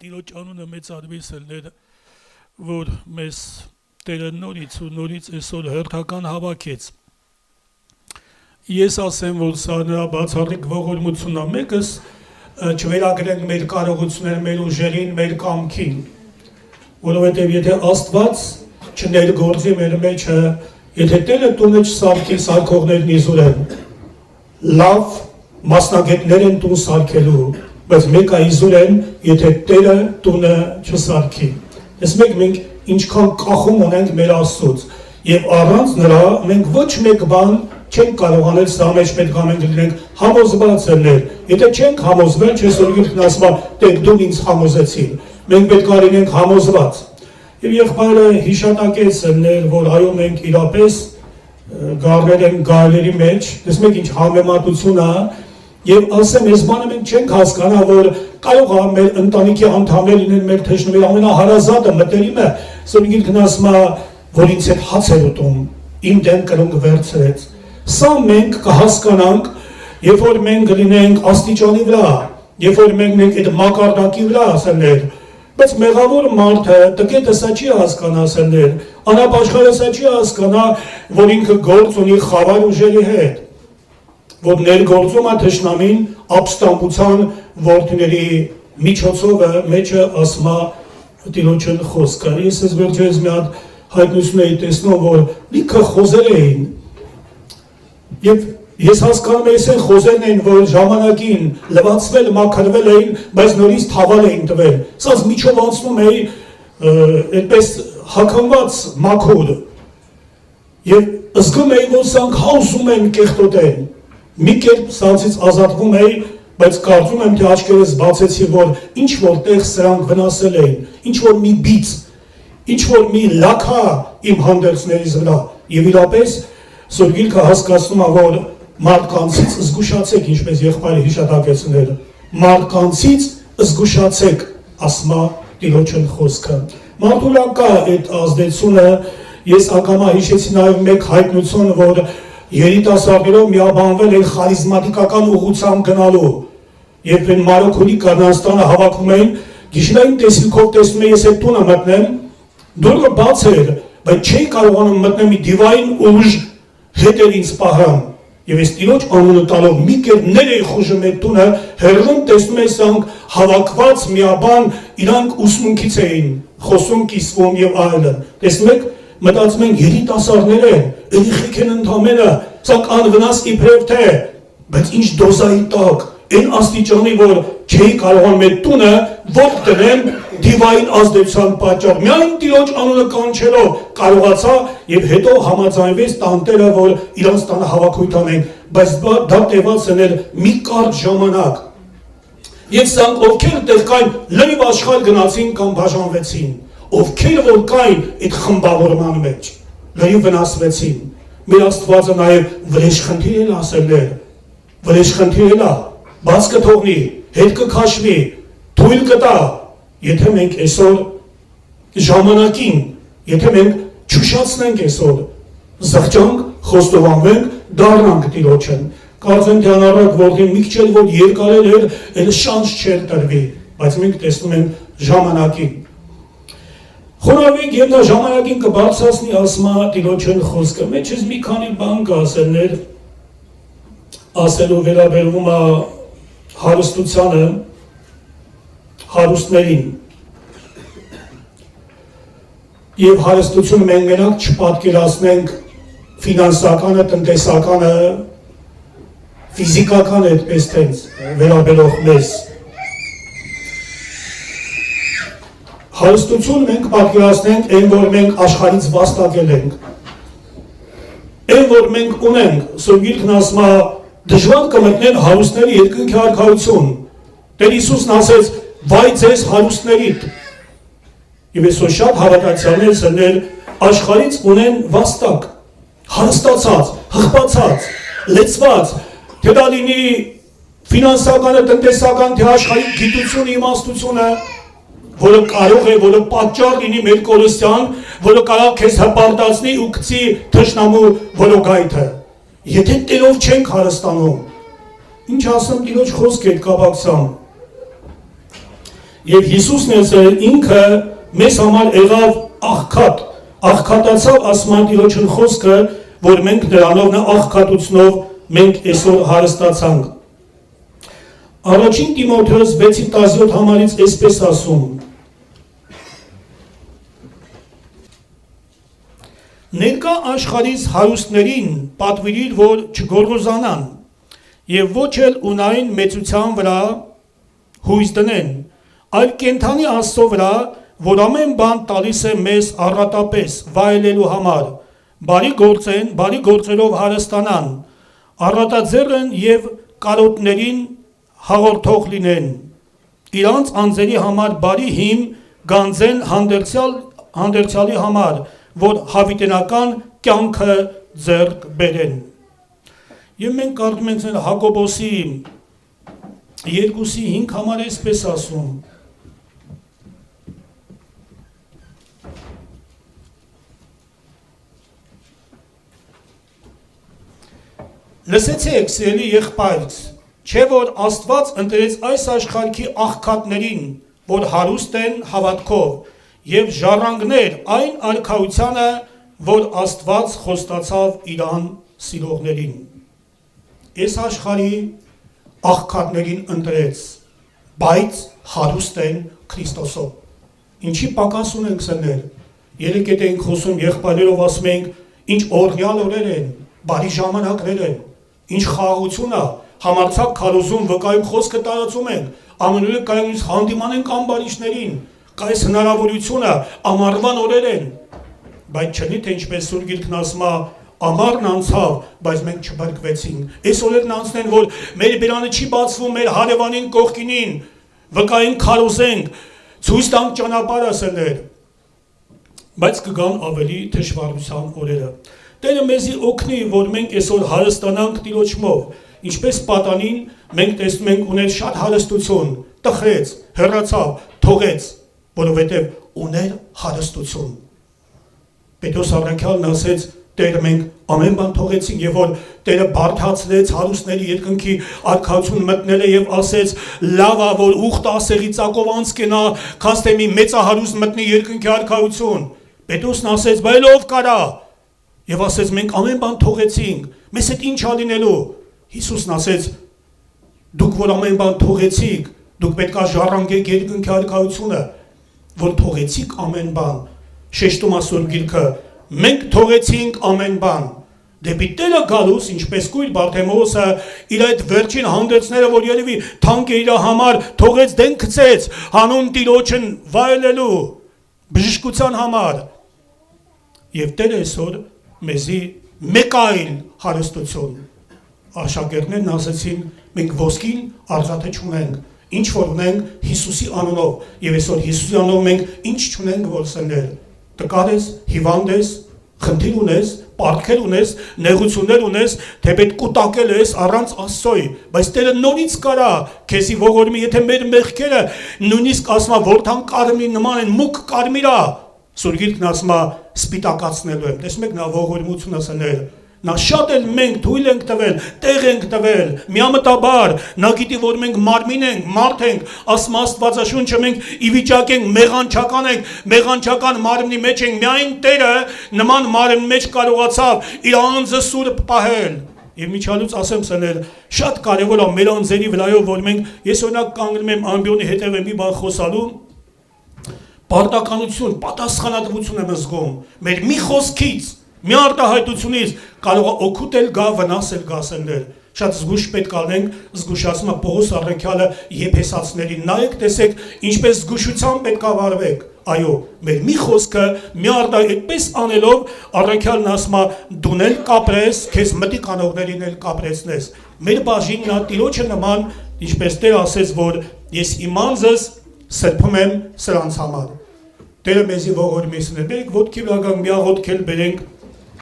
Տիրոջ անունը մեծարվի սելներ, որ մեզ Տերը նորից ու նորից այսօր հերթական հավաքեց։ Ես ասեմ, որ սա նրա բացառիկ ողորմությունն է, մեկս չվերագրենք մեր կարողությունները, մեր ուժերին, մեր կամքին, որովհետև եթե Աստված չներգործի մեր մեջը, եթե Տերը տունը չսարքի, սարքողներն իզուր են, լավ մասնագետներ են տուն սարքելու, բայց մեկ այզուր են, եթե Տերը տունը չսարքի։ Ես մենք ինչքան կախում ունենք մեր Աստծուց, եւ առանց նրա մենք ոչ մեկ բան չենք կարող անել, սա մեջ պետք է մենք լինենք համոզված ելներ։ Եթե չենք համոզվել, չէ՞ որ ասում է, «Տեք դու ինձ համոզեցին»։ Մենք պետք է լինենք համոզված։ Եվ եղբայրը հիշատակեց ելներ, որ այո մենք իրապես գարներ ենք գայլերի մեջ, տեսնեք ինչ համեմատություն է, եւ ասեմ, այս բանը մենք չենք հասկանա, որ կարող է մեր ընտանիքի անդամներ լինեն մեր թշնամի ամենահարազատը, մտերիմը, սուրգին գնասում է, որ ինձ հետ հաց էր ուտում, իմ դեմ կրունկ վերցրեց։ Սա մենք կհասկանանք, երբ որ մենք լինենք աստիճանի վրա, երբ որ մենք ենք այդ մակարդակի վրա ասելներ, բայց մեղավոր մարդը տկետը սա չի հասկանա ասելներ, անապաշխարը սա չի հասկանա, որ ինքը գործ ունի խավար ուժերի հետ, որ ներգործում է թշնամին ապստամբության որդիների միջոցով մեջը ասում է Տիրոջն խոսքը։ Ես ես վերջերս մի հատ հայտնություն էի տեսնում, որ լիքը խոզեր էին, եւ ես հասկանում եմ, այս խոզերն էին, որ ժամանակին լվացվել, մաքրվել էին, բայց նորից թավալ էին տվել։ Սա միջով անցնում էի այդպես հագնված մաքուր, եւ զգում էի, որ սրանք հաուսում են կեղտոտեն։ Մի կերպ սրանցից ազատվում էի, բայց կարծում եմ, թե աչքերս բացեցի, որ ինչ որտեղ սրանք վնասել էին, ինչ որ մի բիծ, ինչ որ մի լաքա իմ հանդերձներից վրա, եւ իրապես Սուրգիրքը հասկացնում է, որ մարդկանցից զգուշացեք, ինչպես եղբայրը հիշատակեցներ, մարդկանցից զգուշացեք, ասում է Տիրոջն խոսքը։ Մարդու վրա կա այդ ազդեցությունը, ես ակամա հիշեցի նաեւ մեկ հայտնություն, որ երիտասարդներով միաբանվել են խարիզմատիկական ուղղությամբ գնալու, երբ են Մարոքորի Կանանստանը հավաքում էին, գիշերային տեսիլքով տեսնում եմ, ես այդ տունը մտնեմ, դուռը բաց էր, բայց չէի կարողանում մտնել մի դիվային ուժ հետ էր ինձ պահում, եւ ես Տիրոջ անունը տալով մի կերպ ներեի խուժում այդ տունը, հեռվում տեսնում եմ սրանք հավաքված միաբան, իրանք ուսմունքից էին խոսում, կիսվում եւ այլն։ Տեսնում եք, մտածում ենք երիտասարդներ են, երեխեք են ընդամենը, սրանք անվնաս իբրև թե, բայց ինչ դոզայի տակ, այն աստիճանի, որ չէի կարողանում այդ տունը ոտք դնեմ դիվային ազդեցության պատճառ, միայն Տիրոջ անունը կանչելով կարողացա եւ հետո համաձայնվեց տանտերը, որ իրանց տանը հավաքույթ անենք, բայց դա տևած էր մի կարճ ժամանակ։ Եվ սրանք ովքեր տեղ կային, լրիվ աշխարհ գնացին կամ բաժանվեցին, ովքեր որ կային այդ խմբավորման մեջ, լրիվ վնասվեցին։ Մեր Աստվածը նաեւ վրեժխնդիր էլ ասելներ, վրեժխնդիր էլ բաց կթողնի, հետ կքաշվի, թույլ կտա, եթե մենք այսօր ժամանակին, եթե մենք չուշացնենք այսօր, զղջանք, խոստովանվենք, դառնանք Տիրոջն։ Կարծեմ թե անառակ որդին մի քիչ էլ որ երկարել էր, էլ շանս չէր տրվի, բայց մենք տեսնում ենք ժամանակին։ Խոնավենք եւ նա ժամանակին կբարձրացնի ասма Տիրոջն խոսքը։ Մեջս մի քանի բան կասելներ, ասելու վերաբերվում է հարստությանը, հարուստներին։ Եվ հարստությունը մենք մենակ չպատկերացնենք ֆինանսականը, տնտեսականը, ֆիզիկականը այդպես տենց վերաբերող մեզ։ Հարստություն մենք պատկերացնենք այն, որ մենք աշխարհից վաստակել ենք։ Այն, որ մենք ունենք, Սուրգիրքն ասում է, դժվար կմտնեն հարուստների երկնքի արքայություն։ Տեր Հիսուսն ասեց, վայ ձեզ հարուստներիդ։ Եվ այսօր շատ հավատացյալներ սներ աշխարհից ունեն վաստակ, հարստացած, հղբացած, լեցված, թե դա լինի ֆինանսականը, տնտեսական, թե աշխարհի գիտությունը, իմաստությունը, որը կարող է, որը պատճառ լինի մեր կորստյան, որը կարող քեզ հպարտացնի ու գցի թշնամու որոգայթը։ Եթե Տերով չենք հարստանում, ինչ ասեմ Տիրոջ խոսք այդ կապակցությամբ։ Եվ Հիսուսն էլ ինքը մեզ համար եղավ աղքատ, աղքատացավ ասման Տիրոջն խոսքը, որ մենք դրանով նա աղքատությունով մենք այսօր հարստացանք։ Առաջին Տիմոթեոս 6:17 համարից այսպես ասում. Ներկա աշխարհից հարուստներին պատվիրիր, որ չգոռոզանան եւ ոչ էլ ունային մեծության վրա հույս դնեն, այլ կենթանի Աստծո վրա, որ ամեն բան տալիս է մեզ առատապես վայելելու համար, բարի գործերով հարստանան, առատաձեռն եւ կարոտներին հաղորդող լինեն, իրանց անձերի համար բարի հիմ գանձեն հանդերձյալի համար, որ հավիտենական կյանքը ձեռք բերեն։ Եվ մենք կարդում ենք Հակոբոսի 2:5 համար այսպես ասում. Լսեցեք, սիրելի եղբայրս, չէ որ Աստված ընտրեց այս աշխարհի աղքատներին, որ հարուստ են հավատքով, եւ ժառանգներ այն արքայությանը, որ Աստված խոստացավ իրան սիրողներին։ Այս աշխարհի աղքատներին ընտրեց, բայց հարուստ են Քրիստոսով։ Ինչի պակաս ունենք սներ։ Երեկ ենք խոսում եղբայրերով, ասում ենք, ինչ օրհնյալ օրեր են, բարի ժամանակներ են, ինչ խաղաղություն է, համարձակ քարոզում վկայում խոսքը տարածում ենք, ամենուրեք կայուն հանդիման ենք ամբարիշներին, կայս հնարավորությունը ամառվան օրեր են, բայց չնի թե ինչպես Սուրբ Գիրքն ասում է, ամառն անցավ, բայց մենք չբրկվեցինք։ Այս օրերն անցնեն, որ մեր բերանը չի բացվում, մեր հարևանին կողքինին, վկային քարոզենք, ցույց տանք ճանապարհը սներ, բայց կգան ավելի դժվարության օրերը։ Տերը մեզի օգնի, որ մենք այսօր հարստանանք Տիրոջմով, ինչպես պատանին մենք տեսնում ենք ուներ շատ հարստություն, տխրեց, հեռացավ, թողեց, որովհետև ուներ հարստություն։ Պետրոս առաքյալն ասեց, Տերը մենք ամեն բան թողեցինք, եւ որ Տերը բարդացրեց հարուստների երկնքի արքայություն մտնել է եւ ասեց, լավ է որ ուխտ ասեղի ծակով անց կենա, քան թե մի մեծահարուստ մտնի երկնքի արքայություն։ Պետրոսն ասեց, բայց ով կարա։ Եվ ասեց, մենք ամեն բան թողեցինք, մեզ հետ ինչ ա լինելու։ Հիսուսն ասեց, դուք որ ամեն բան թողեցիք, դուք պետք է ժառանգեք երկնքի արքայությունը, որ թողեցիք ամեն բան։ Շեշտում է Սուրբ Գիրքը, մենք թողեցինք ամեն բան։ Դեպի Տերը գալուս, ինչպես կույր Բարթեմեոսը իր այդ վերջին հանդերձները, որ երևի թանկ է իր համար, թողեց դեն գցեց, հանուն Տիրոջն վայելելու բժշկության համար։ Եվ Տերը այսօր մեզի մեկ այլ հարստություն։ Աշակերտներն ասեցին, մենք ոսկին արժանիք չունենք, ինչ որ ունենք Հիսուսի անունով, եւ այսօր Հիսուսի անունով մենք ինչ չունենք որսներ։ Տկար ես, հիվանդ ես, խնդիր ունես, պարտքեր ունես, նեղություններ ունես, թե պետք կուտակել ես առանց Աստծոյի, բայց Տերը նորից կարա քեզի ողորմի, եթե մեր մեղքերը նույնիսկ ասում է որթան կարմիր նման են, մուգ կարմիր է, Սուրբ Գիրքն ասում է սպիտակացնելու եմ։ Տեսնում եք նա ողորմություն ասաներ, նա շատ էլ մենք թույլ ենք տվել, տեղ ենք տվել, միամտաբար, նա գիտի որ մենք մարմին ենք, մարդ ենք, ասում Աստվածաշունչը մենք ի վիճակ ենք, մեղանչական մարմնի մեջ ենք, միայն Տերը նման մարմնի մեջ կարողացավ իր անձը սուրբ պահել։ Եվ միջալուց ասեմ սներ, շատ կարևոր է մեր անձերի վրայով, որ մենք, ես օրինակ կանգնում եմ ամբիոնի հետևը մի բան խոսալու, պարտականություն, պատասխանատվություն եմ զգում, մեր մի խոսքից, մի արտահայտությունից կարող է օգուտ էլ գա, վնաս էլ գա սender։ Շատ զգուշ պետք անենք, զգուշացումը Պողոս առաքյալը Եփեսացիներին, նայեք, տեսեք, ինչպես զգուշությամբ պետք է վարվեք։ Այո, մեր մի խոսքը, մի այդպես անելով առաքյալն ասում է, դուն էլ կապրես, քեզ մտիկ անողներին էլ կապրեցնես։ Մեր բաժինն է Տիրոջը նման, ինչպես Տեր ասեց, որ ես իմ անձս սրբում եմ սրանց համար։ Տերը մեզի ողորմի սներ, բերեք ոտքի վրա գանք, մի աղոթք էլ բերենք